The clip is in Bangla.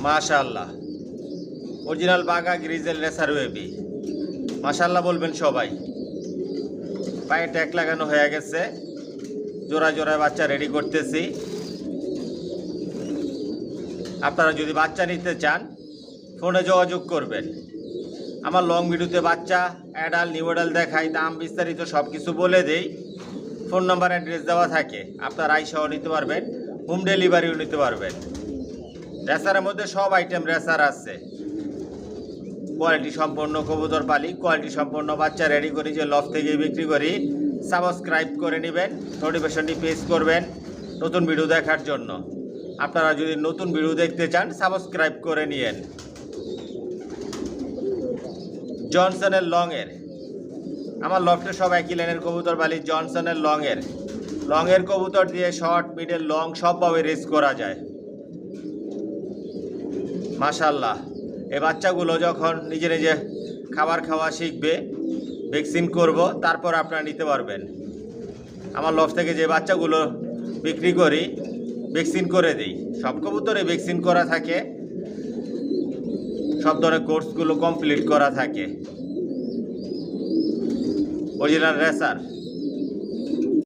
মাশাআল্লাহ, অরিজিনাল বাঘা গ্রিজেল রেসার বেবি। মাশাআল্লাহ বলবেন সবাই। পায়ে ট্যাগ লাগানো হয়ে গেছে, জোড়ায় জোড়ায় বাচ্চা রেডি করতেছি। আপনারা যদি বাচ্চা নিতে চান ফোনে যোগাযোগ করবেন। আমার লং ভিডিওতে বাচ্চা অ্যাডাল নিউ অ্যাডাল দেখাই, দাম বিস্তারিত সব কিছু বলে দেই। ফোন নাম্বার অ্যাড্রেস দেওয়া থাকে, আপনারা আইসাও নিতে পারবেন, হোম ডেলিভারিও নিতে পারবেন। রেসারের মধ্যে সব আইটেম রেসার আছে। কোয়ালিটি সম্পন্ন কবুতর পালি, কোয়ালিটি সম্পন্ন বাচ্চা রেডি করি, যে লফ থেকে বিক্রি করি। সাবস্ক্রাইব করে নেবেন, নোটিফিকেশনটি প্রেস করবেন নতুন ভিডিও দেখার জন্য। আপনারা যদি নতুন ভিডিও দেখতে চান সাবস্ক্রাইব করে নিয়েন। জনসনের লংয়ের, আমার লফটে সব একই লাইনের কবুতর পালি। জনসনের লংয়ের কবুতর দিয়ে শর্ট মিডল লং সবভাবে রেস করা যায়। মাশাআল্লাহ, এই বাচ্চাগুলো যখন নিজে নিজে খাবার খাওয়া শিখবে, ভ্যাকসিন করব, তারপর আপনারা নিতে পারবেন। আমার লফ থেকে যে বাচ্চাগুলো বিক্রি করি ভ্যাকসিন করে দিই। সব কবুতরে ভ্যাকসিন করা থাকে, সব ধরনের কোর্সগুলো কমপ্লিট করা থাকে। Original racer.